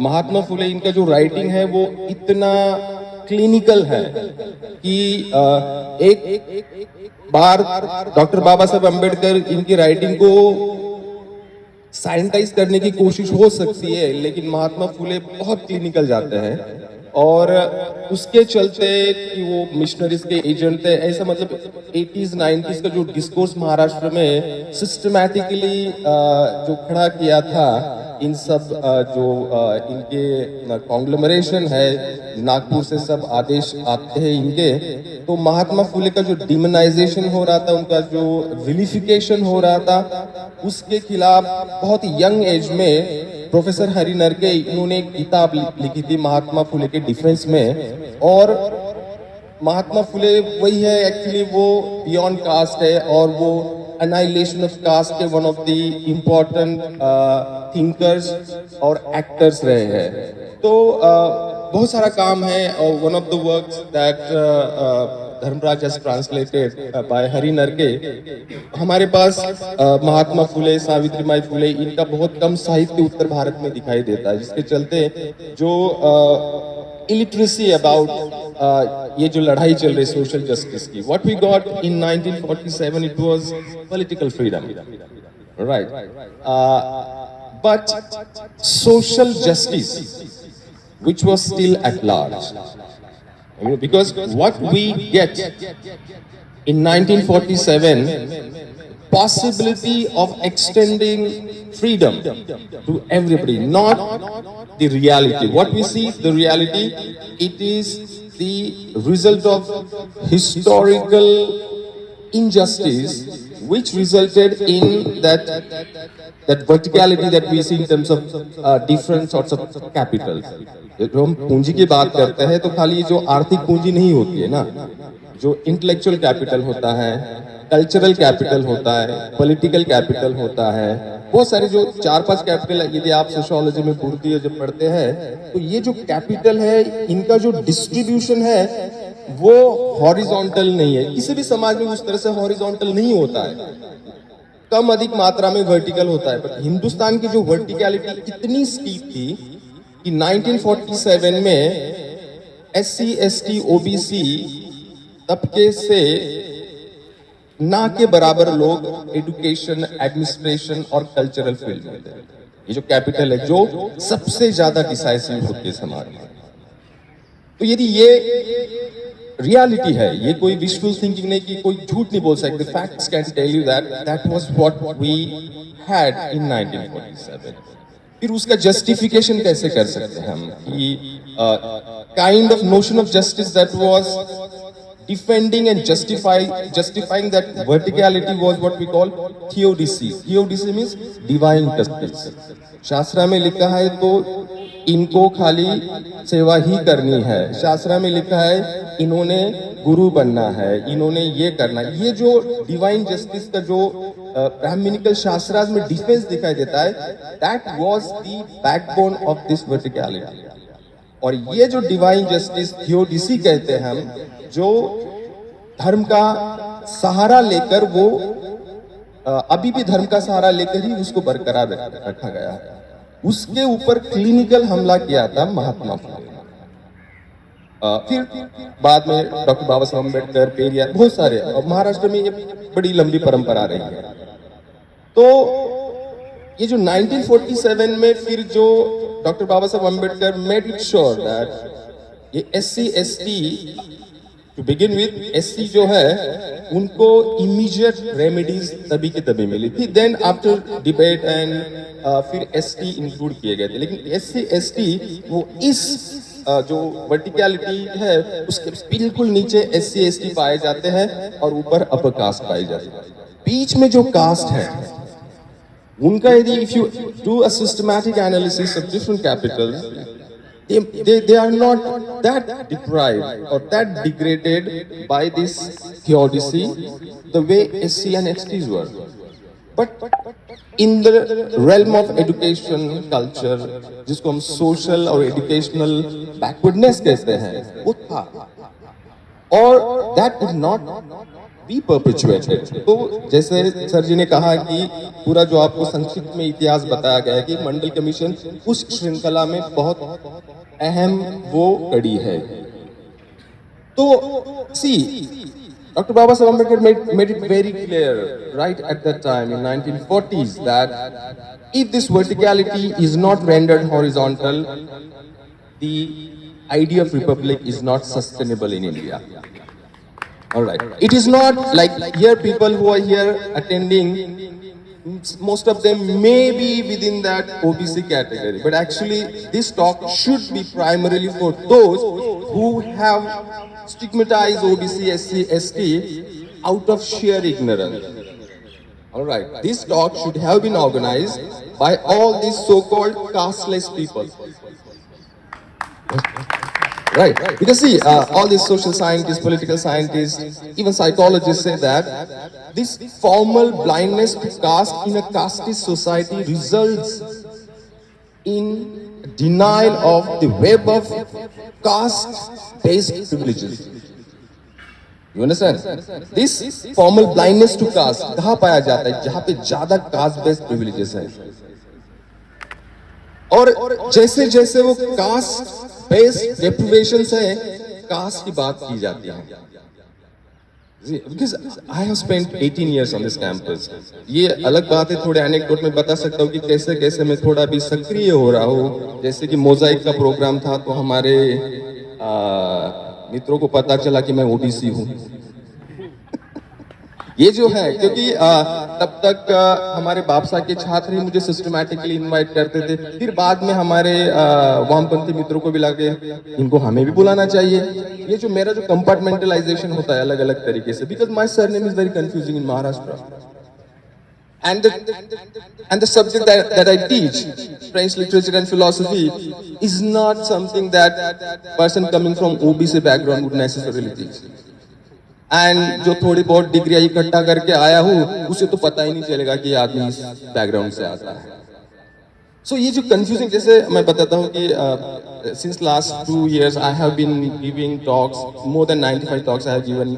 महात्मा फुले इनका जो राइटिंग है वो इतना क्लिनिकल है कि एक बार डॉक्टर बाबा साहब अम्बेडकर इनकी राइटिंग को साइंटाइज करने की कोशिश हो सकती है, लेकिन महात्मा फुले बहुत क्लिनिकल जाते हैं और उसके चलते कि वो मिशनरीज के एजेंट थे, ऐसा मतलब 80s 90s का जो डिस्कोर्स महाराष्ट्र में सिस्टमैटिकली जो खड़ा किया था, इन सब जो इनके कॉन्ग्लोमरेशन है, नागपुर से सब आदेश आते हैं इनके, तो महात्मा फुले का जो डिमोनाइजेशन हो रहा था, उनका जो विलिफिकेशन हो रहा था, उसके खिलाफ बहुत यंग एज में प्रोफेसर हरि नरके इन्होंने एक किताब लिखी थी महात्मा फुले के डिफेंस में। और महात्मा फुले वही है एक्चुअली, वो बियॉन्ड कास्ट है और वो annihilation of caste के one of the important thinkers और actors रहे हैं। तो बहुत सारा काम है और one of the works that Dharmaraj has translated by Hari नरके। हमारे पास महात्मा फुले, सावित्रीबाई फुले, इनका बहुत कम साहित्य उत्तर भारत में दिखाई देता है, जिसके चलते जो इलिटरेसी अबाउट ये जो लड़ाई चल रही सोशल जस्टिस की, what we got in 1947 it was political freedom, right, but social justice which was still at large, because what we get in 1947, possibility of extending freedom to everybody, not the reality. What we see, the reality, it is the result of historical injustice which resulted in that verticality that we see in terms of different sorts of capital. जो हम पूंजी की बात करते हैं तो खाली जो आर्थिक पूंजी नहीं होती है ना, जो इंटेलेक्चुअल कैपिटल होता है, कल्चरल कैपिटल होता है, पॉलिटिकल कैपिटल होता है, बहुत सारे जो 4-5 कैपिटल है। यदि आप सोशियोलॉजी में पढ़ती जब पढ़ते हैं तो ये जो कैपिटल है, इनका जो डिस्ट्रीब्यूशन है वो हॉरिजॉन्टल नहीं है। किसी भी समाज में उस तरह से हॉरिजॉन्टल नहीं होता है, कम अधिक मात्रा में वर्टिकल होता है। पर हिंदुस्तान की जो वर्टिकलिटी इतनी स्टीप थी कि 1947 में SC ST OBC तबके से ना के बराबर लोग एजुकेशन, एडमिनिस्ट्रेशन और कल्चरल फील्ड में थे। ये जो कैपिटल है जो सबसे ज्यादा डिसाइसिव होती है समाज में। तो यदि ये रियलिटी है, ये कोई विशुअल थिंकिंग नहीं, कि कोई झूठ नहीं बोल सकते, facts can tell you that was what we had in 1947। फिर उसका जस्टिफिकेशन कैसे कर सकते हैं हम कि kind of notion of justice that was defending and justifying that verticality was what we call theodicy. Theodicy means divine justice. शास्त्रा में लिखा है तो इनको खाली सेवा ही करनी है, शास्त्रा में लिखा है इन्होंने गुरु बनना है, इन्होंने ये करना है। ये जो डिवाइन जस्टिस का जो ब्राह्मणिकल शास्त्रार्थ में डिफेंस दिखाई देता है, that was the backbone of this verticality. और ये जो डिवाइन जस्टिस थियोडिसी कहते हैं हम, जो धर्म का सहारा लेकर वो अभी भी धर्म का सहारा लेकर ही उसको बरकरार रखा गया है, उसके ऊपर क्लिनिकल हमला किया था महात्मा फुले। फिर बाद में डॉक्टर बाबा साहब अम्बेडकर, पेरियार, बहुत सारे, और महाराष्ट्र में ये बड़ी लंबी परंपरा रही है। तो ये जो 1947 में फिर जो doctor Baba Saheb Ambedkar made it sure that ये SC ST to begin with, SC जो है उनको इमीडिएट रेमेडीज तभी के तभी मिली थी। देन आफ्टर डिबेट एंड फिर ST इंक्लूड किए गए थे, लेकिन SC ST वो इस जो वर्टिकलिटी है उसके बिल्कुल नीचे SC ST पाए जाते हैं और ऊपर अपर कास्ट पाई जाती है। बीच में जो कास्ट है उनका, यदि if you do a systematic analysis of different Capitals, they are not that deprived or that degraded by this theodicy the way SC and STs were. But in the realm of education culture, जिसको हम social और educational backwardness कहते हैं, वो था, और that would not be perpetuated. तो जैसे सर जी ने कहा कि पूरा जो आपको संक्षिप्त में इतिहास बताया गया है कि मंडल कमीशन उस श्रृंखला में बहुत अहम वो कड़ी है. तो see, Dr. Baba Saheb Ambedkar made it very clear right at that time in 1940s that if this verticality is not rendered horizontal, the idea of republic is not sustainable in India. All right. It is not like here people who are here attending, most of them may be within that OBC category, but actually this talk should be primarily for those who have stigmatized OBC, SC, ST out of sheer ignorance. All right. This talk should have been organized by all these so-called casteless people. Right. Because see, all these social scientists, political scientists, even psychologists say that this formal blindness to caste in a casteist society results in denial of the web of caste-based privileges. You understand? This formal blindness to caste कहाँ पाया जाता है? जहाँ पे ज़्यादा caste-based privileges हैं. और जैसे जैसे वो कास्ट बेस्ड डेप्रिवेशंस है, कास्ट की बात की जाती है. Because I have spent 18 years on this campus. ये अलग बात है, थोड़े एनेक्डोट में बता सकता हूँ कि कैसे कैसे मैं थोड़ा भी सक्रिय हो रहा हूँ. जैसे कि मोजाइक का प्रोग्राम था तो हमारे मित्रों को पता चला कि मैं ओबीसी हूँ. ये जो है क्योंकि तब तक हमारे बापसा के छात्र ही मुझे सिस्टमैटिकली इनवाइट करते थे. फिर बाद में हमारे वामपंथी मित्रों को भी लगे इनको हमें भी बुलाना चाहिए. ये जो मेरा जो कंपार्टमेंटलाइजेशन होता है अलग अलग तरीके से, because my surname is very confusing in Maharashtra. And the subject that I teach, French literature and philosophy, is not something that person coming from OBC background would necessarily teach. And जो थोड़ी बहुत डिग्रियां इकट्ठा करके आया हूँ उसे तो पता ही नहीं चलेगा कि आदमी इस बैकग्राउंड से आता है. So ये जो confusing, जैसे मैं बताता हूँ कि since last 2 years I have been giving talks, more than 95 talks I have given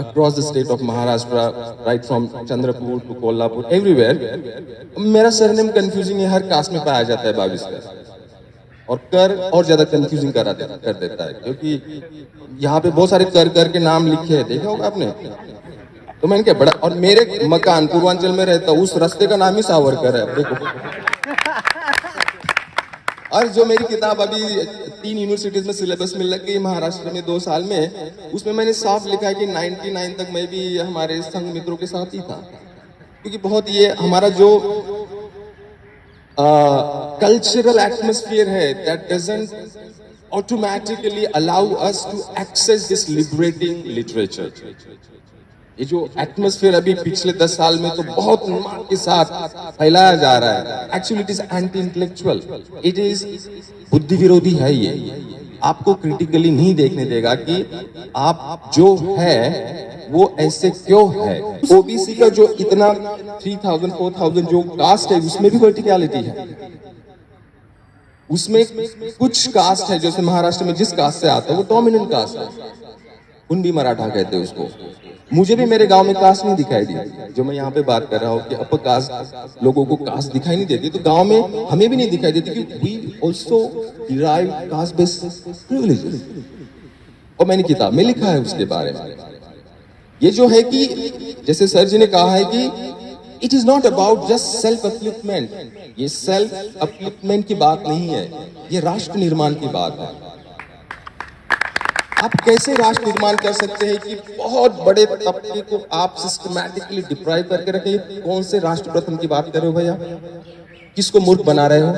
across the state of Maharashtra, right from Chandrapur to Kolhapur, everywhere. मेरा सरनेम confusing है, हर कास्ट में पाया जाता है 22 का, और कर और ज्यादा कंफ्यूजिंग कर देता है क्योंकि यहाँ पे बहुत सारे कर के नाम लिखे हैं, देखा होगा आपने. तो मैंने क्या बड़ा, और मेरे मकान पूर्वांचल में रहता, उस रास्ते का नाम ही सावरकर है, देखो. और जो मेरी किताब अभी 3 यूनिवर्सिटीज में सिलेबस में लग गई महाराष्ट्र में 2 साल में, उसमें मैंने साफ लिखा है कि 99 तक मैं भी हमारे संघ मित्रों के साथ ही था. क्योंकि बहुत ये हमारा जो cultural atmosphere है, that doesn't automatically allow us to access this liberating literature. ये जो एटमॉस्फेयर अभी पिछले 10 साल में तो बहुत उन्माद के साथ फैलाया जा रहा है, actually it is anti intellectual, it is बुद्धि विरोधी है. ये आपको क्रिटिकली नहीं देखने देगा कि आप जो है वो ऐसे क्यों है. ओबीसी का जो इतना 3000 4000 जो कास्ट है उसमें भी वर्टिकलिटी है. उसमें कुछ कास्ट है जैसे महाराष्ट्र में जिस कास्ट से आता है वो डोमिनेंट कास्ट है, कुंडी मराठा कहते हैं उसको. मुझे भी मेरे गांव में कास्ट नहीं दिखाई दी. जो मैं यहाँ पे बात कर रहा हूँ कि अपर कास्ट लोगों को कास्ट दिखाई नहीं देती, तो गांव में हमें भी नहीं दिखाई देती कि we also derive caste based privileges. और मैंने किताब में लिखा है उसके बारे में. ये जो है कि जैसे सर जी ने कहा है कि it is not about just self upliftment. ये सेल्फ अपलिफ्टमेंट की बात नहीं है, ये राष्ट्र निर्माण की बात है. आप कैसे राष्ट्र निर्माण कर सकते हैं कि बहुत बड़े तबके को आप सिस्टमैटिकली डिप्राइव करके रखे. कौन से राष्ट्र प्रथम की बात कर रहे हो भैया? किसको मूर्ख बना रहे हो?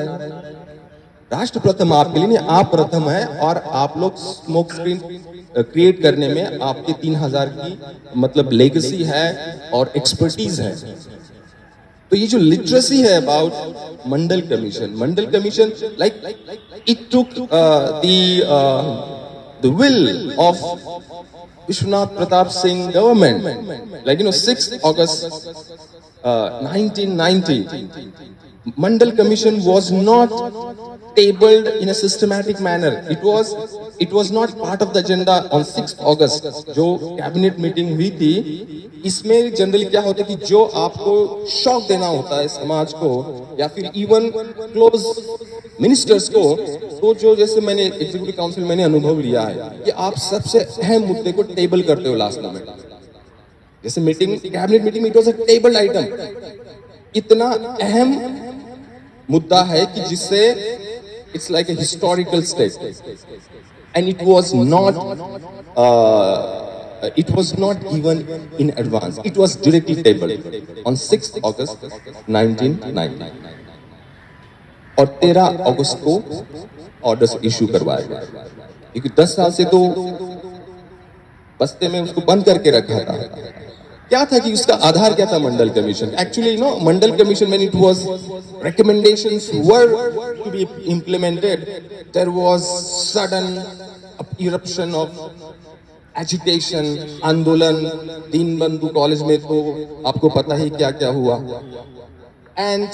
राष्ट्र प्रथम आपके लिए नहीं, आप प्रथम है. और आप लोग स्मोक स्क्रीन क्रिएट करने में आपके 3000 की मतलब लेगेसी है और एक्सपर्टीज है. तो ये जो लिटरेसी है about Mandal commission like it took the will of Vishwanath Pratap Singh government, like 6th August 1990, Mandal Commission was not tabled in a systematic manner. It was not part of the agenda on 6th August जो cabinet meeting हुई थी. इसमें generally क्या होता है कि जो आपको शॉक देना होता है समाज को या फिर इवन क्लोज मिनिस्टर्स को, तो जो जैसे मैंने एग्जीक्यूटिव काउंसिल मैंने अनुभव लिया है कि आप सबसे अहम मुद्दे को टेबल करते हो लास्ट मोमेंट. जैसे meeting cabinet meeting it was a table item. इतना अहम मुद्दा है कि जिससे it's like a historical step and it was not given in advance. It was directly tabled on 6th August 1990 और 13 अगस्त को ऑर्डर्स इशू करवाया गया. क्योंकि 10 साल से तो बस्ते में उसको बंद करके रखा था. क्या था कि उसका आधार क्या था Mandal commission. Actually Mandal commission when it was recommendations were to be implemented, there was sudden eruption of agitation, आंदोलन. दीनबंधु कॉलेज में तो आपको पता ही क्या क्या हुआ. एंड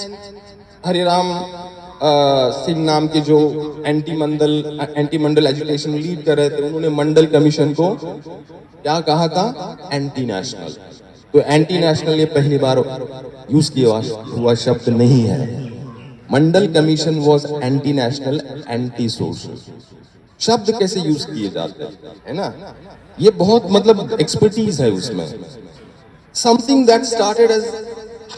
हरिराम सिंह नाम के जो एंटी मंडल एजुकेशन लीड कर रहे थे, उन्होंने मंडल कमीशन को क्या कहा था, एंटी नेशनल. तो एंटी नेशनल ये पहली बार यूज किया हुआ शब्द नहीं है. Mandal commission was anti national, anti social. शब्द कैसे यूज किए जाते हैं, है ना, ये बहुत मतलब एक्सपर्टीज है उसमें. Something that started as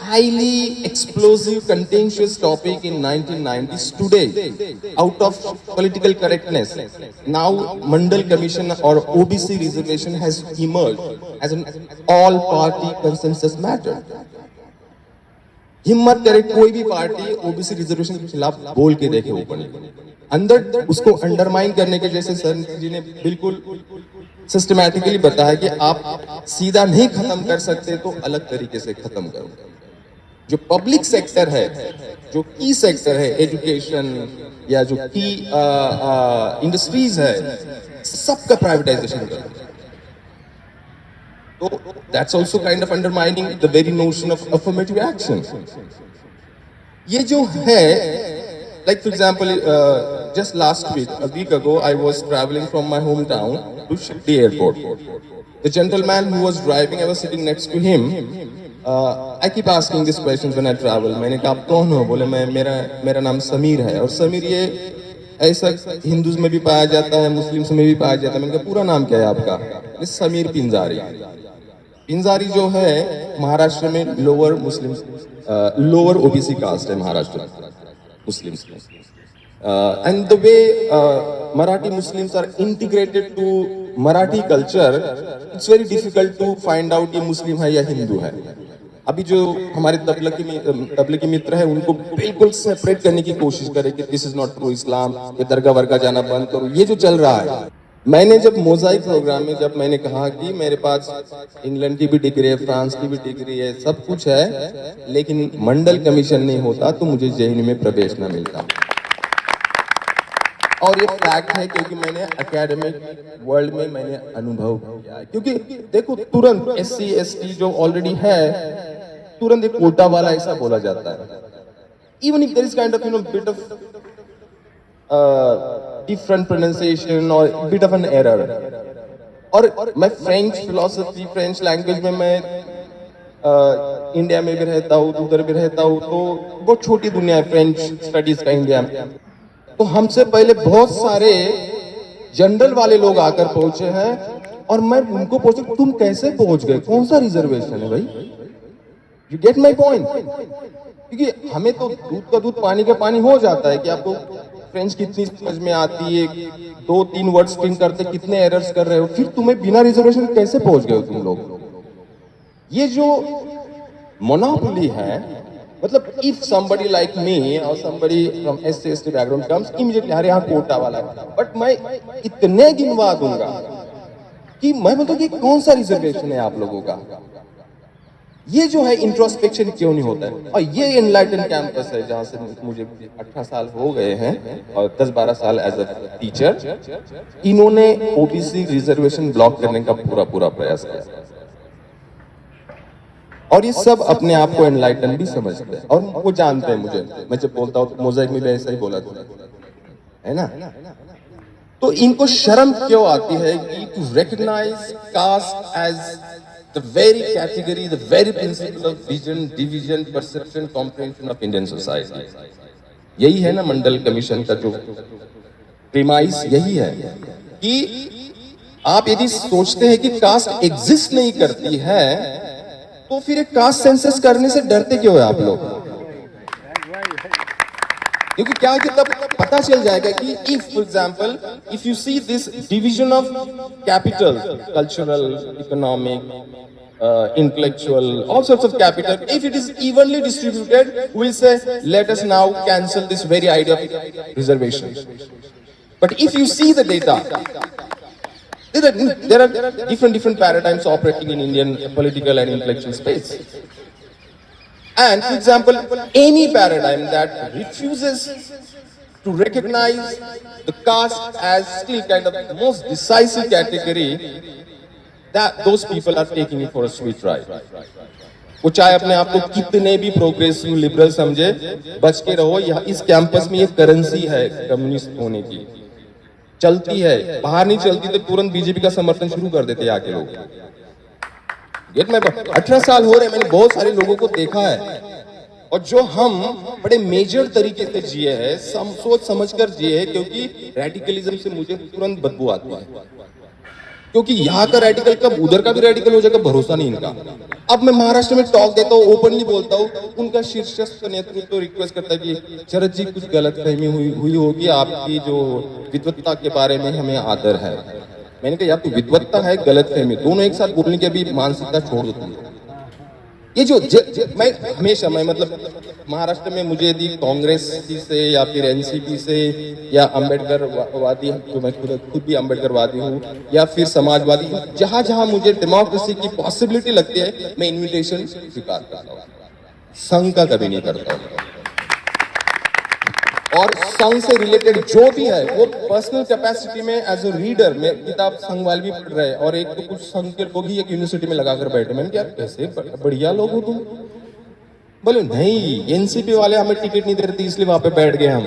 highly explosive contentious topic in 1990s today out of political correctness, now Mandal Commission or OBC reservation has emerged as an all party consensus matter. हिम्मत करे कोई भी पार्टी ओबीसी रिजर्वेशन के खिलाफ बोल के देखे ऊपर अंदर उसको अंडरमाइन करने के. जैसे सर जी ने बिल्कुल सिस्टमैटिकली बताया कि आप सीधा नहीं खत्म कर सकते तो अलग तरीके से खत्म करो. जो पब्लिक सेक्टर है, जो की सेक्टर है, एजुकेशन या जो की इंडस्ट्रीज है, सबका प्राइवेटाइजेशन करो. तो that's also kind of undermining the very notion of affirmative action. ये जो है, like for example, just last week, a week ago, I was traveling from my hometown to Shakti Airport. The gentleman who was driving, I was sitting next to him. I keep asking these questions when I travel. मैंने कहा आप कौन हो? बोले मैं मेरा नाम समीर है. और समीर ये ऐसा हिंदूज में भी पाया जाता है, मुस्लिम्स में भी पाया जाता है. मैंने कहा पूरा नाम क्या है आपका? समीर पिंजारी. पिंजारी जो है महाराष्ट्र में लोअर ओबीसी कास्ट है Maharashtra Muslims. And the way Marathi Muslims are integrated to Marathi culture, it's very difficult to find out ये मुस्लिम है या हिंदू है. अभी जो हमारे तबलीगी मित्र है उनको बिल्कुल सेपरेट करने की कोशिश करे कि दिस इज नॉट ट्रू इस्लाम, ये दरगाह वर्गा जाना बंद करो. ये जो चल रहा है, मैंने जब मोजाइक प्रोग्राम में जब मैंने कहा कि मेरे पास इंग्लैंड की भी डिग्री है, फ्रांस की भी डिग्री है, सब कुछ है, लेकिन मंडल कमीशन नहीं होता तो मुझे जेएनयू में प्रवेश न मिलता. और ये फैक्ट है क्योंकि मैंने एकेडमिक वर्ल्ड में मैंने अनुभव किया है. क्योंकि देखो तुरंत SC ST जो ऑलरेडी है, तुरंत एक कोटा वाला ऐसा बोला जाता है. Even if there is kind of bit of different pronunciation और बिट ऑफ एन एरर. और मैं फ्रेंच फिलोसफी, फ्रेंच लैंग्वेज में मैं इंडिया में भी रहता हूँ, उधर भी रहता हूँ, तो बहुत छोटी दुनिया है फ्रेंच स्टडीज का इंडिया में. तो हमसे पहले बहुत सारे जनरल वाले लोग आकर पहुंचे हैं और मैं उनको पूछा तुम कैसे पहुंच गए, कौन सा रिजर्वेशन है भाई? You get my point. क्योंकि हमें तो दूध का दूध पानी का पानी हो जाता है कि आपको फ्रेंच कितनी समझ में आती है, 2-3 वर्ड स्ट्रिंग करते कितने एरर्स कर रहे हो, फिर तुम्हें बिना रिजर्वेशन कैसे पहुंच गए हो तुम लोग? ये जो मोनोपोली है, मतलब if somebody like me or somebody from SC ST background comes immediately अरे यहाँ कोटा वाला है, बट मैं इतने गिनवा दूंगा कि मैं बोलता कि कौन सा रिजर्वेशन है आप लोगों का. ये जो है इंट्रोस्पेक्शन क्यों नहीं होता है? और ये एनलाइटन कैंपस है जहाँ से मुझे 18 साल हो गए हैं और 10-12 साल एज अ टीचर. इन्होंने ओबीसी रिजर्वेशन ब्लॉक करने का पूरा प्रयास किया और ये सब अपने आप को एनलाइटन भी समझते हैं और वो जानते हैं मुझे, मैं जब बोलता हूँ तो मोज़ेक में भी ऐसा ही बोला था, है ना? तो इनको शर्म क्यों आती है कि to recognise caste as the very category, the very principle of vision, division, perception, comprehension of Indian society. यही है ना मंडल कमीशन का जो प्रीमाइस, यही है कि आप यदि सोचते हैं कि कास्ट एग्जिस्ट नहीं करती है तो फिर एक कास्ट सेंसस करने से डरते क्यों है आप लोग? क्योंकि क्या कि तब पता चल जाएगा कि if for example if you see this division of capital, cultural, economic, intellectual, all sorts of capital, if it is evenly distributed, we'll say let us now cancel this very idea of reservation. But if you see the data, there are different paradigms operating in Indian political and intellectual space. And for example, any paradigm that refuses to recognize the caste as still kind of the most decisive category, that those people are taking it for a sweet ride. वो चाहे अपने आप को कितने भी progressive liberal समझे, बच के रहो, यहाँ इस कैंपस में ये करेंसी है कम्युनिस्ट होने की, चलती है, बाहर नहीं चलती तो तुरंत बीजेपी का समर्थन शुरू कर देते हैं आके लोग। गेट में 18 साल हो रहे, मैंने बहुत सारे लोगों को देखा है और जो हम बड़े मेजर तरीके से जिए हैं, सोच समझकर जिए हैं, क्योंकि रेडिकलिज्म से मुझे तुरंत बदबू आती है, क्योंकि यहाँ का रेडिकल कब उधर का भी रेडिकल हो जाएगा, भरोसा नहीं इनका। अब मैं महाराष्ट्र में टॉक देता हूँ, ओपनली बोलता हूँ, उनका शीर्षस्थ नेतृत्व रिक्वेस्ट करता है कि शरद जी कुछ गलतफहमी हुई होगी, आपकी जो विद्वत्ता के बारे में हमें आदर है। मैंने कहा यार तू विद्वत्ता है, गलतफहमी, दोनों एक साथ बोलने की अभी मानसिकता छोड़ दो तुम। ये जो मैं हमेशा मतलब महाराष्ट्र में मुझे यदि कांग्रेस से या फिर एनसीपी से या अम्बेडकर वादी, तो मैं खुद भी अम्बेडकर वादी हूँ, या फिर समाजवादी, जहां जहां मुझे डेमोक्रेसी की पॉसिबिलिटी लगती है मैं इन्विटेशन स्वीकार करता हूँ, संघ का कभी नहीं करता हूँ। और संघ से रिलेटेड जो भी है वो पर्सनल कैपेसिटी में एज अ रीडर में किताब संघ वाले भी पढ़ रहे हैं, और एक तो कुछ संघ के लोग ही एक यूनिवर्सिटी में लगाकर बैठे। मैंने यार कैसे बढ़िया लोग हो तुम? बोले नहीं, एनसीपी वाले हमें टिकट नहीं दे रहे थे इसलिए वहां पे बैठ गए हम।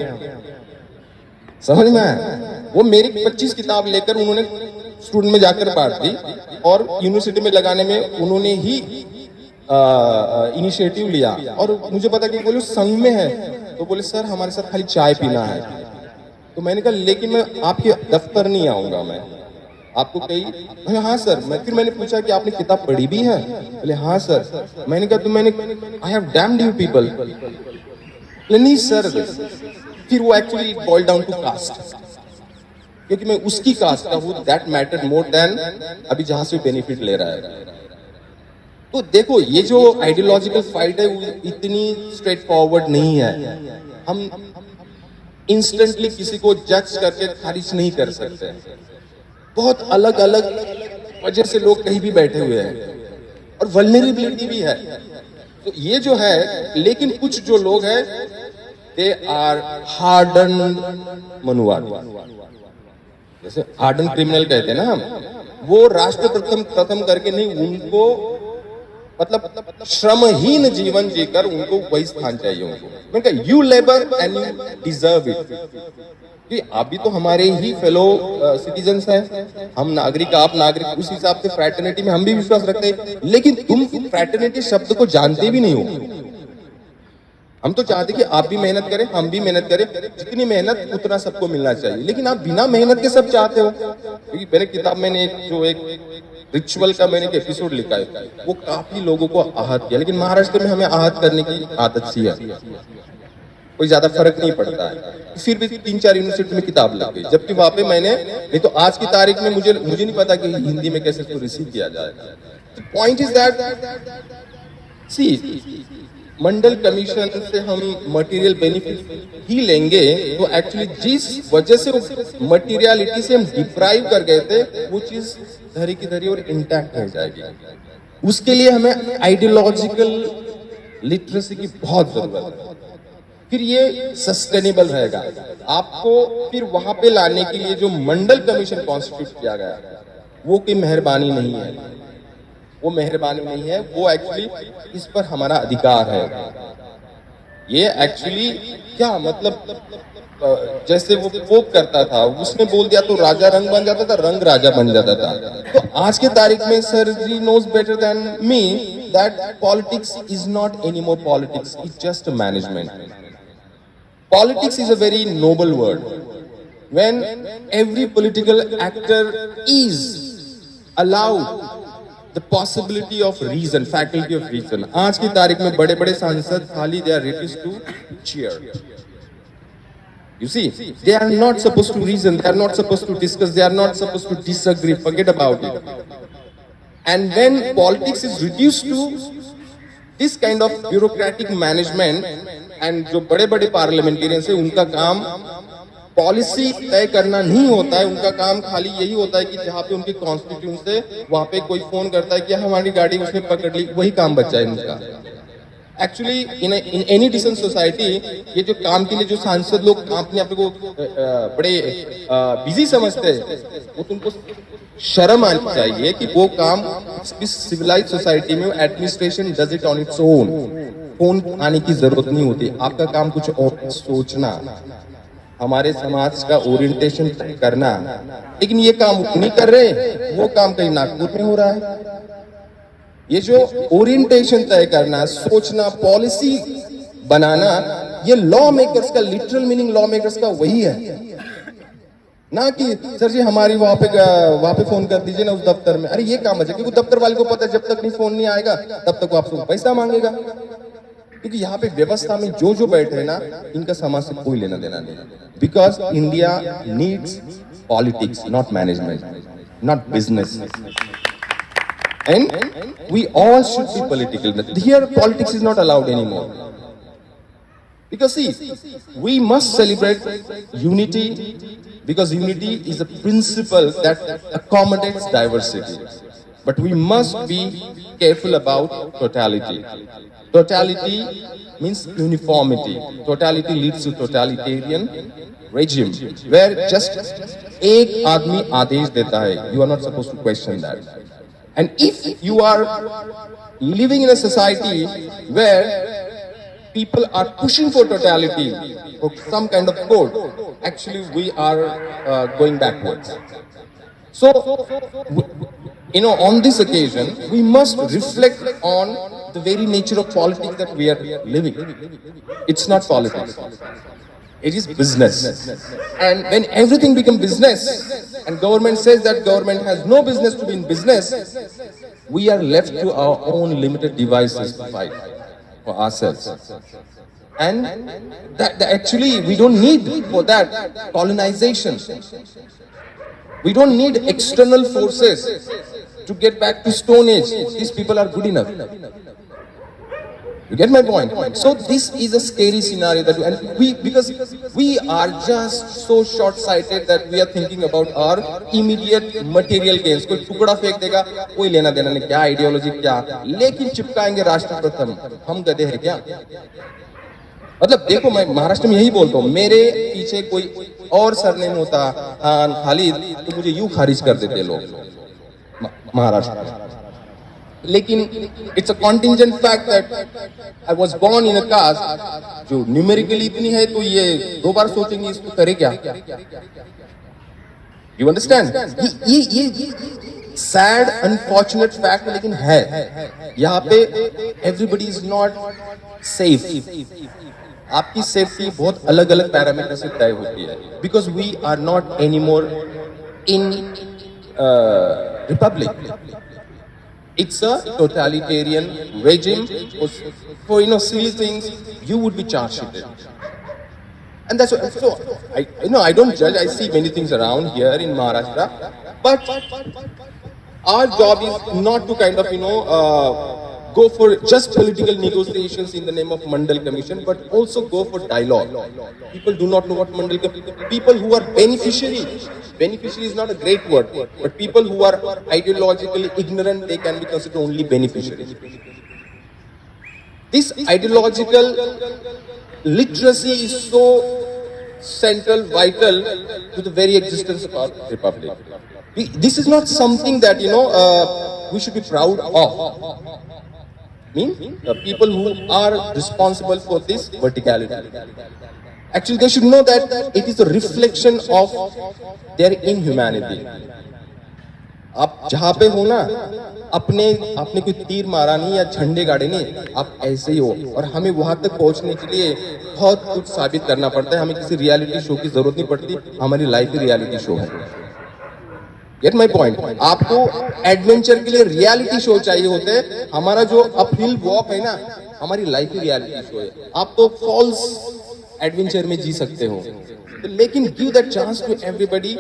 समझ में आया? वो मेरी 25 किताब लेकर उन्होंने स्टूडेंट में जाकर बांट दी और यूनिवर्सिटी में लगाने में उन्होंने ही इनिशिएटिव लिया। और मुझे पता कि बोले संघ में है, तो बोले सर हमारे साथ खाली चाय पीना है। तो मैंने कहा लेकिन मैं आपके दफ्तर नहीं आऊंगा, मैं आपको कही। हाँ सर। मैंने पूछा कि आपने किताब पढ़ी भी है? बोले हाँ सर। मैंने कहा तो मैंने I have damned you people. नहीं सर। फिर वो actually boil down to caste, क्योंकि मैं उसकी कास्ट का हूँ, दैट मैटर मोर देन अभी जहां से बेनिफिट ले रहा है। तो देखो ये जो आइडियोलॉजिकल फाइट है वो इतनी स्ट्रेट फॉरवर्ड नहीं है। हम इंस्टेंटली किसी को जज करके खारिज नहीं कर सकते। बहुत अलग अलग वजह से लोग कहीं भी बैठे हुए हैं और वल्नरेबिलिटी भी है। तो ये जो है, लेकिन कुछ जो लोग हैं दे आर हार्डन मनुवादी, जैसे हार्डन क्रिमिनल कहते हैं ना हम, वो राष्ट्र प्रथम करके नहीं, उनको मतलब श्रमहीन जीवन जीकर उनको वही स्थान चाहिए उनको। मैं कहा you labour and you deserve it, कि आप भी तो हमारे ही फेलो सिटीजन्स हैं, हम नागरिक आप नागरिक, उस हिसाब से फ्रैटर्निटी में हम भी विश्वास रखते हैं। लेकिन तुम फ्रैटर्निटी शब्द को जानते भी नहीं हो। हम तो चाहते कि आप भी मेहनत करें, हम भी मेहनत करें, जितनी मेहनत उतना सबको मिलना चाहिए। लेकिन आप बिना मेहनत के सब चाहते हो। क्योंकि मेरे किताब में एक रिचुअल का मैंने एक एपिसोड लिखा है, वो काफी लोगों को आहत किया। लेकिन महाराष्ट्र में हमें आहत करने की आदत सी है, कोई ज्यादा फर्क नहीं पड़ता है। फिर भी 3-4 यूनिवर्सिटी में किताब लग गई, जबकि वहां पे मैंने, नहीं तो आज की तारीख में मुझे नहीं पता कि हिंदी में कैसे इसको रिसीव किया जाएगा। Point is that see Mandal commission से हम मटेरियल बेनिफिट ही लेंगे, तो एक्चुअली जिस वजह से मटेरियलिटी से हम डिप्राइव कर गए थे वो चीज धरी की धरी और इंटैक्ट रह जाएगी। उसके लिए हमें आइडियोलॉजिकल लिटरेसी की बहुत जरूरत है। फिर ये सस्टेनेबल रहेगा। आपको फिर वहां पे लाने के लिए जो मंडल कमीशन कॉन्स्टिट्यूट किया गया वो की मेहरबानी नहीं है, वो मेहरबानी नहीं है, वो एक्चुअली इस पर हमारा अधिकार है। ये एक्चुअली क्या मतलब जैसे वो पोप करता था, उसने बोल दिया तो राजा रंग बन जाता था, रंग राजा बन जाता था। तो आज के तारीख में sir ji knows better than me that politics is not any more politics, it's just management. Politics is a very noble word. When every political actor is allowed the possibility of reason, faculty of reason. आज की तारीख में बड़े-बड़े सांसद खाली they are reduced to cheer. You see, they are not supposed to reason, they are not supposed to discuss, they are not supposed to disagree. Forget about it. And when politics is reduced to this kind of bureaucratic management, and जो बड़े बड़े parliamentarians है उनका काम policy तय करना नहीं होता है, उनका काम खाली यही होता है कि जहाँ पे उनके कॉन्स्टिट्यूएंट है वहां पे कोई फोन करता है कि हमारी गाड़ी उसने पकड़ ली, वही काम बचा है उनका। Actually in any decent society ये जो काम के लिए जो सांसद लोग अपने आप को बड़े बिजी समझते हैं, वो तुमको शर्म आनी चाहिए कि वो काम इस सिविलाइज सोसाइटी में administration does it on its own. Phone आने की जरूरत नहीं होती, आपका काम कुछ और सोचना, हमारे समाज का ओरिएंटेशन करना। लेकिन ये काम नहीं कर रहे, वो काम कहीं नागपुर में हो रहा है। ये जो ओरिएंटेशन तय करना, सोचना, पॉलिसी बनाना, ये लॉ मेकर्स का लिटरल मीनिंग लॉ मेकर्स का वही है ना कि सर जी हमारी वहां पे फोन कर दीजिए ना उस दफ्तर में। अरे ये काम है क्योंकि दफ्तर वाले को पता है जब तक नहीं फोन नहीं आएगा तब तक वो आपसे पैसा मांगेगा, क्योंकि यहाँ पे व्यवस्था में जो बैठे हैं ना इनका समाज से कोई लेना देना नहीं। Because India needs politics, not management, not business, and we all should be political. Here politics is not allowed anymore, because see, we must celebrate unity, because unity is a principle that accommodates diversity, but we must be careful about totality. Totality means uniformity. Totality leads to totalitarian regime where just एक आदमी आदेश देता है, you are not supposed to question that. And if you are living in a society where people are pushing for totality, for some kind of code, actually we are going backwards. So, on this occasion, we must reflect on the very nature of politics that we are living. It's not politics. It is business. And when everything becomes business, and government says that government has no business to be in business, we are left to our own limited devices to fight for ourselves. And that actually we don't need for that colonization. We don't need external forces to get back to Stone Age. These people are good enough. You get my point? So this is a scary scenario that because we are just so short-sighted that we are thinking about our immediate material gains. कोई टुकड़ा फेंक देगा, कोई लेना देना नहीं, क्या ideology क्या, लेकिन चिपकाएंगे राष्ट्र प्रथम। हम गधे हैं क्या? मतलब देखो, मैं महाराष्ट्र में यही बोलता हूँ, मेरे पीछे कोई और सरनेम होता खालिद तो मुझे यूं खारिज कर देते लोग महाराष्ट्र। लेकिन it's a contingent fact that I was born in a caste जो न्यूमेरिकली इतनी है, तो ये दो बार सोचेंगे इसको करे क्या। You understand? ये सैड अनफॉर्चुनेट फैक्ट लेकिन है। यहाँ पे एवरीबडी इज नॉट सेफ। आपकी सेफ्टी बहुत अलग अलग पैरामीटर से तय होती है, because we are not any more in republic. It's a totalitarian regime. For silly things, you would be charged with it. And that's what, so I don't judge. I see many things around here in Maharashtra, but our job is not to kind of go for just political negotiations in the name of Mandal Commission, but also go for dialogue. People do not know what Mandal Commission. People who are beneficiaries. Beneficiary is not a great word, but people who are ideologically ignorant, they can be considered only beneficiaries. This ideological literacy is so central, vital to the very existence of our republic. This is not something that we should be proud of. Mean the people who are responsible for this verticality. Actually, they should know that it is a reflection of their inhumanity. आप जहाँ पे हो ना, आपने कोई तीर मारा नहीं या झंडे गाड़े नहीं, आप ऐसे ही हो। और हमें वहां तक पहुंचने के लिए बहुत कुछ साबित करना पड़ता है। हमें किसी रियलिटी शो की जरूरत नहीं पड़ती, हमारी लाइफ ही रियलिटी शो है। Get my point? आपको एडवेंचर के लिए रियलिटी शो चाहिए होते हैं, हमारा जो अपहिल वॉक है ना, हमारी लाइफ ही रियलिटी शो है। आप तो फॉल्स एडवेंचर में जी सकते हो, लेकिन give that chance to everybody,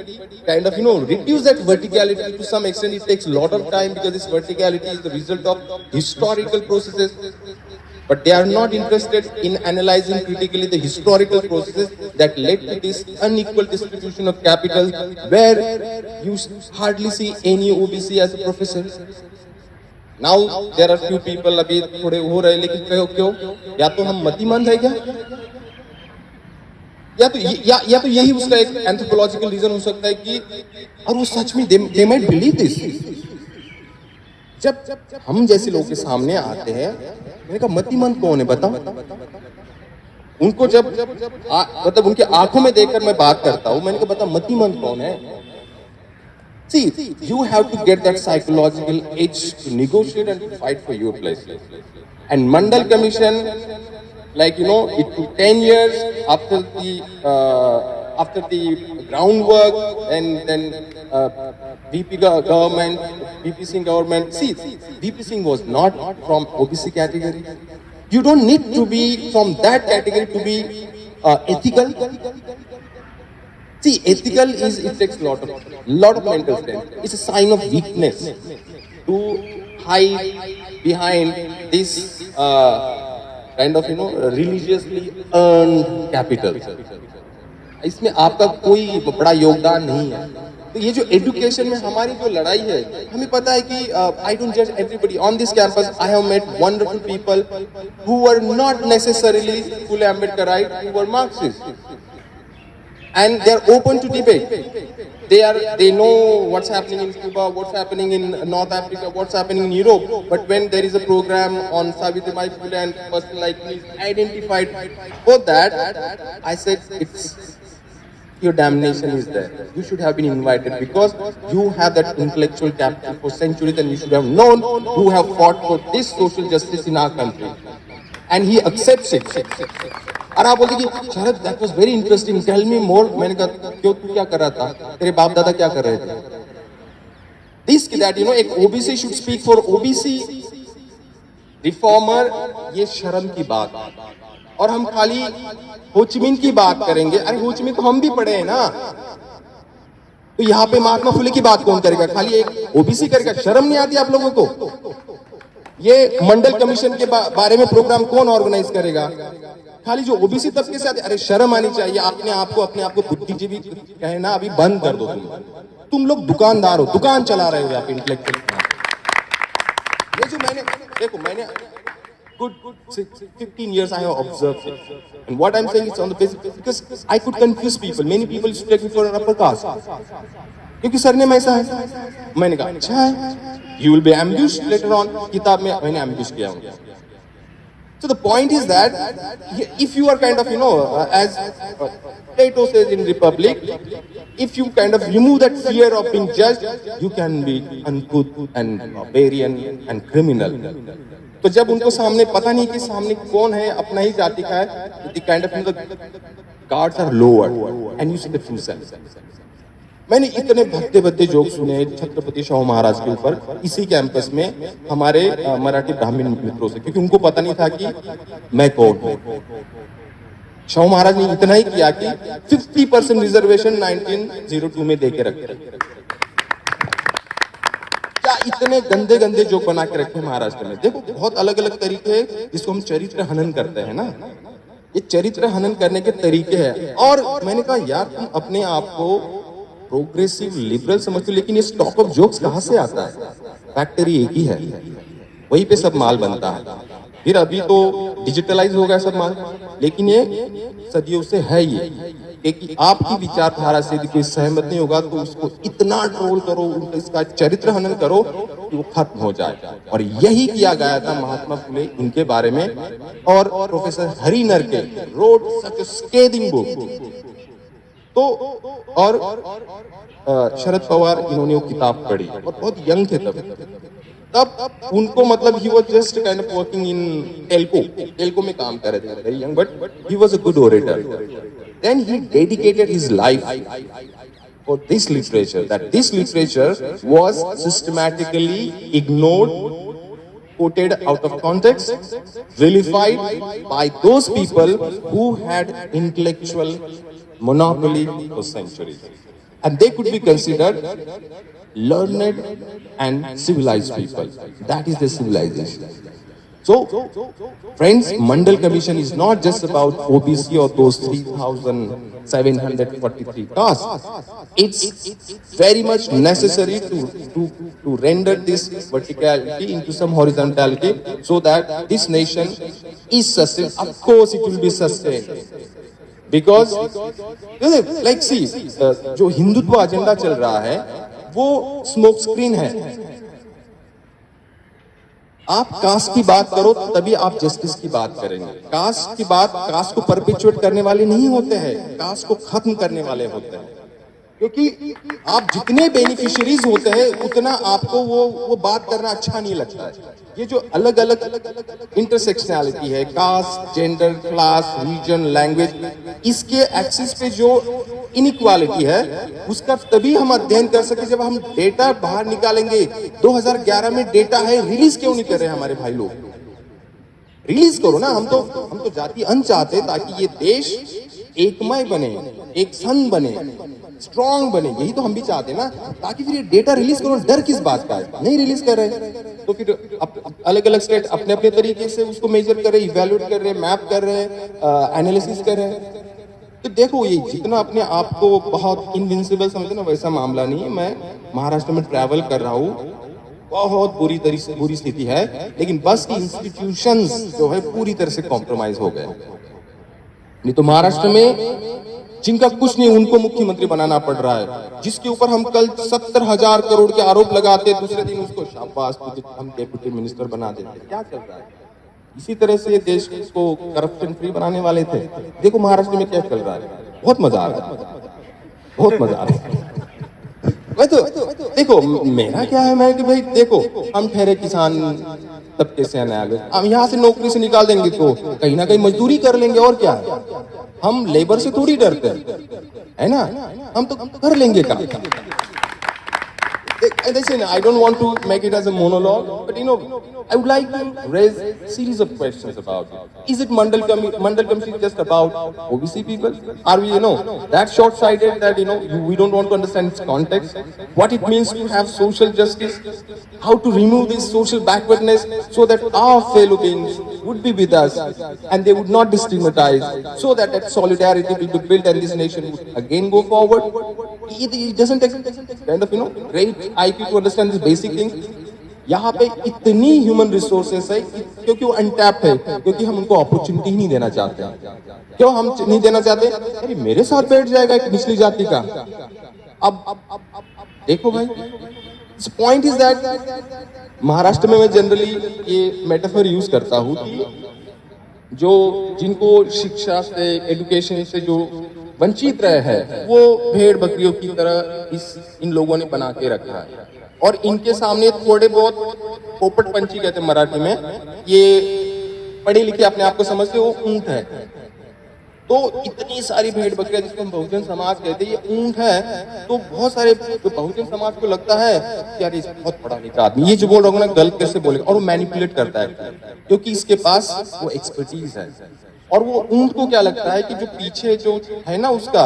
kind of reduce that verticality to some extent. It takes a lot of time because this verticality is the result of historical processes, but they are not interested in analyzing critically the historical processes that led to this unequal distribution of capital, where you hardly see any OBC as a professor. Now there are few people अभी थोड़े हो रहे, लेकिन क्यों? या तो हम मतिमंद है क्या, या तो यही उसका एक एंथ्रोपोलॉजिकल रीजन हो सकता है कि, और वो सच में दे माइट बिलीव दिस। जब हम जैसे लोगों के सामने आते हैं, मैंने कहा मतिमंद कौन है बताओ? उनको जब मतलब उनके आंखों में देखकर मैं बात करता हूं, मैंने कहा बता मतिमंद कौन है? See, you have to get that psychological edge to negotiate and to fight for your place. And Mandal Commission, like it took 10 years after the groundwork, and then VP government, VP Singh government. See, VP Singh was not from OBC category. You don't need to be from that category to be ethical. See, ethical it takes a lot of mental strength. It's a sign of weakness to hide behind this kind of religiously earned capital. इसमें आपका कोई बड़ा योगदान नहीं है। तो ये जो एजुकेशन में हमारी जो लड़ाई है, हमें पता है कि I don't judge everybody on this campus. I have met wonderful people who were not necessarily fully Ambedkarite, who were Marxists. And they are open to debate. They know what's happening in Cuba, what's happening in North Africa, what's happening in Europe. But when there is a program on Savitribai Phule and person like me is identified for that, I said it's your damnation is there. You should have been invited because you have that intellectual capital for centuries, and you should have known who have fought for this social justice in our country. And he accepts it. और आप बोलते कि Sharad that was very interesting, tell me more. मैंने कहा क्यों, तू क्या कर रहा था, तेरे बाप दादा क्या कर रहे थे? दिस की दैट एक OBC should speak for OBC reformer, ये शर्म की बात। और हम खाली होचिमिन की बात करेंगे। अरे होचिमिन तो हम भी पढ़े हैं ना, तो यहाँ पे महात्मा फुले की बात कौन करेगा? खाली एक ओबीसी करेगा? शर्म नहीं आती आप लोगों को? ये मंडल कमीशन के बारे में प्रोग्राम कौन ऑर्गेनाइज करेगा? खाली जो ओबीसी तबके से आते। अरे शर्म आनी चाहिए। अपने आप को बुद्धिजीवी कहना अभी बंद कर दो। तुम लोग दुकानदार हो, दुकान चला रहे हो यहाँ पे इंटेलेक्चुअल। ये जो मैंने good 15 years I have observed it. And what I'm saying is on the basis because I could confuse people. Many people used to take me for an upper caste. क्योंकि सरनेम ऐसा है। मैंने कहा अच्छा है, you will be ambushed later on. किताब में मैंने ambush किया हूँ। So the point is that if you are kind of as Plato says in Republic, if you kind of remove that fear of being judged, you can be uncouth and barbarian and criminal. तो जब उनको सामने पता नहीं कि सामने कौन है, अपना ही जाति का है, the kind of the guards are lowered and you see the true self. मैंने इतने भद्दे जोक सुने छत्रपति शाहू महाराज के ऊपर इसी कैंपस में हमारे मराठी ब्राह्मण मित्रों से, क्योंकि उनको पता नहीं था कि मैं कौन हूं। शाहू महाराज ने इतना ही किया कि 50% रिजर्वेशन 1902 में देके रखे। क्या इतने गंदे जोक बना के रखे महाराष्ट्र में? देखो बहुत अलग अलग तरीके हैं जिसको हम चरित्र हनन करते हैं ना, ये चरित्र हनन करने के तरीके हैं। और मैंने कहा यार तुम अपने आप को प्रोग्रेसिव लिबरल समझते हो, लेकिन ये स्टॉक ऑफ जोक्स कहां से आता है? फैक्ट्री एक ही है, वहीं पे सब माल बनता है। फिर अभी तो डिजिटलाइज हो गया सब माल, लेकिन ये सदियों से है। कि आपकी विचारधारा से यदि कोई सहमत नहीं होगा तो उसको इतना ट्रोल करो, उनका इसका चरित्र हनन करो कि वो खत्म हो जाए। और यही किया गया था महात्मा फुले इनके बारे में। और प्रोफेसर हरि नरके रोड सच अ स्केदिंग बुक। तो और शरद पवार इन्होंने वो किताब पढ़ी और बहुत यंग थे तब उनको मतलब he was just kind of working in Telco में काम कर रहे थे, very young, but he was a good orator. Then he dedicated his life for this literature, that this literature was systematically ignored, quoted out of context, vilified by those people who had intellectual monopoly for centuries, and they could be considered learned and civilized people. That is the civilization. So, friends, Mandal Commission is not just about OBC or those 3,743 castes. It's very much necessary to render this verticality into some horizontality so that this nation is sustained. Of course, it will be sustained. Because, like see, जो Hindutva agenda चल रहा है, वो smoke screen है। आप cast की बात करो तभी आप जस्टिस की बात करेंगे। कास्ट की बात कास्ट को परपेचुएट करने वाले नहीं होते हैं, कास्ट को खत्म करने वाले होते हैं। क्योंकि आप जितने बेनिफिशियरीज होते हैं उतना आपको वो बात करना अच्छा नहीं लगता है। ये जो अलग अलग इंटरसेक्शनैलिटी है, caste, gender, class, region, language, इसके एक्सिस पे जो इनइक्वालिटी है उसका तभी हम अध्ययन कर सके जब हम डेटा बाहर निकालेंगे। 2011 में डेटा है, रिलीज क्यों नहीं कर रहे हमारे भाई लोग? रिलीज करो ना। हम तो जाति अंत चाहते ताकि ये देश एकमय बने, एक संघ बने, स्ट्रॉन्ग बने, यही तो हम भी चाहते हैं ना। ताकि फिर ये डेटा रिलीज करो, डर किस बात का है? नहीं रिलीज कर रहे तो फिर अलग अलग स्टेट अपने अपने तरीके से उसको मेजर कर रहे, इवैल्यूएट कर रहे, मैप कर रहे, एनालिसिस कर रहे। तो देखो ये जितना अपने आप को बहुत इनविंसिबल समझते ना, वैसा मामला नहीं है। मैं महाराष्ट्र में ट्रैवल कर रहा हूँ, बहुत बुरी स्थिति है, लेकिन बस की इंस्टीट्यूशंस जो है पूरी तरह से कॉम्प्रोमाइज हो गए। नहीं तो महाराष्ट्र में जिनका कुछ नहीं उनको मुख्यमंत्री बनाना पड़ रहा है, जिसके ऊपर हम कल 70,000 करोड़ के आरोप लगाते, दूसरे दिन उसको शाबाश हम डेप्यूटी मिनिस्टर बना देते। क्या चल रहा है? इसी तरह से देश को करप्शन फ्री बनाने वाले थे। देखो महाराष्ट्र में क्या चल रहा है, बहुत मजा आ रहा है, बहुत मजा आ रहा है। मैं तो देखो मेरा क्या है, मैं कि भाई देखो हम ठहरे किसान तबके से आने आ गए, हम यहाँ से नौकरी से निकाल देंगे तो कहीं ना कहीं मजदूरी कर लेंगे, और क्या है? हम लेबर से थोड़ी डरते है ना, हम तो कर लेंगे काम। Listen, I don't want to make it as a monologue, but I would like to raise a series of questions about it. Is it Mandal Commission just about OBC people? Are we, that short-sighted that, we don't want to understand its context, what it means to have social justice, how to remove this social backwardness so that our fellow beings would be with us and they would not be stigmatized, so that solidarity will be built and this nation would again go forward. It doesn't take kind of, great IQ to understand these basic things. यहाँ पे इतनी human resources है क्योंकि वो untapped है, क्योंकि हम उनको अपॉर्चुनिटी ही नहीं देना चाहते। क्यों हम नहीं देना चाहते? अरे मेरे साथ बैठ जाएगा एक निचली जाति का। अब देखो भाई, पॉइंट इज दैट महाराष्ट्र में मैं जनरली ये मेटाफर यूज करता हूँ कि जो जिनको शिक्षा से, एजुकेशन से जो वंचित रहे हैं, वो भेड़ बकरियों की तरह इन लोगों ने बना के रखा है। और इनके सामने थोड़े बहुत पोपट पंछी कहते हैं मराठी में, ये पढ़े लिखे अपने आप को समझते, वो ऊंट है। तो इतनी सारी भेड़ बकरियां जिसको हम बहुजन समाज कहते हैं, ये ऊंट है। तो बहुत सारे तो बहुजन समाज को लगता है कि यार ये बहुत पढ़ा लिखा आदमी, ये जो बोल रहा हूँ ना गलत कैसे बोलेगा, और वो मैनिपुलेट करता है क्योंकि इसके पास वो एक्सपर्टीज है। और वो ऊंट को क्या लगता है कि जो पीछे जो है ना उसका,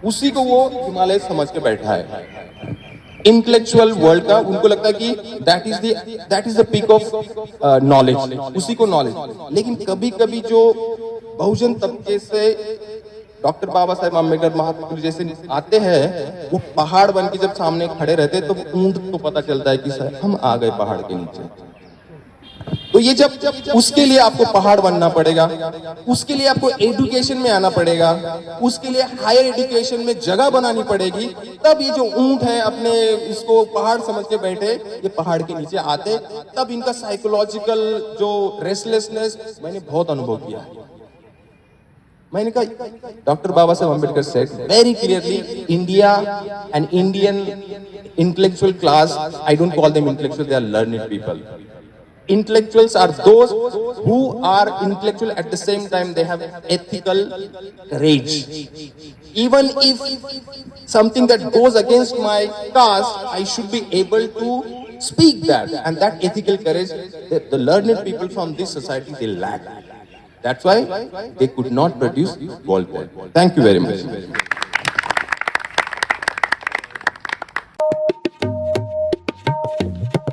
उसी को वो हिमालय समझ के बैठा है। इंटेलेक्चुअल वर्ल्ड का उनको लगता है कि that is the peak of knowledge, उसी को नॉलेज। लेकिन कभी कभी जो बहुजन तबके से डॉक्टर बाबा साहेब अम्बेडकर, महात्मा गांधी जैसे आते हैं, वो पहाड़ बन के जब सामने खड़े रहते हैं तो ऊंट को पता चलता है कि सर हम आ गए पहाड़ के नीचे। तो ये जब उसके लिए आपको पहाड़ बनना पड़ेगा, उसके लिए आपको एजुकेशन में आना पड़ेगा, उसके लिए हायर एजुकेशन में जगह बनानी पड़ेगी, तब ये जो ऊंट है अपने इसको पहाड़ समझ के बैठे, ये पहाड़ के नीचे आते, तब इनका साइकोलॉजिकल जो रेस्टलेसनेस मैंने बहुत अनुभव किया है। मैंने कहा doctor Baba Saheb Ambedkar said very clearly, India and Indian intellectual class, I don't call them intellectual, they are learned people. Intellectuals are those who are intellectual at the same time they have ethical courage. Even if something that goes against my caste, I should be able to speak that, and that ethical courage that the learned people from this society they lack. That's why they could not produce Voltaire. Thank you very much.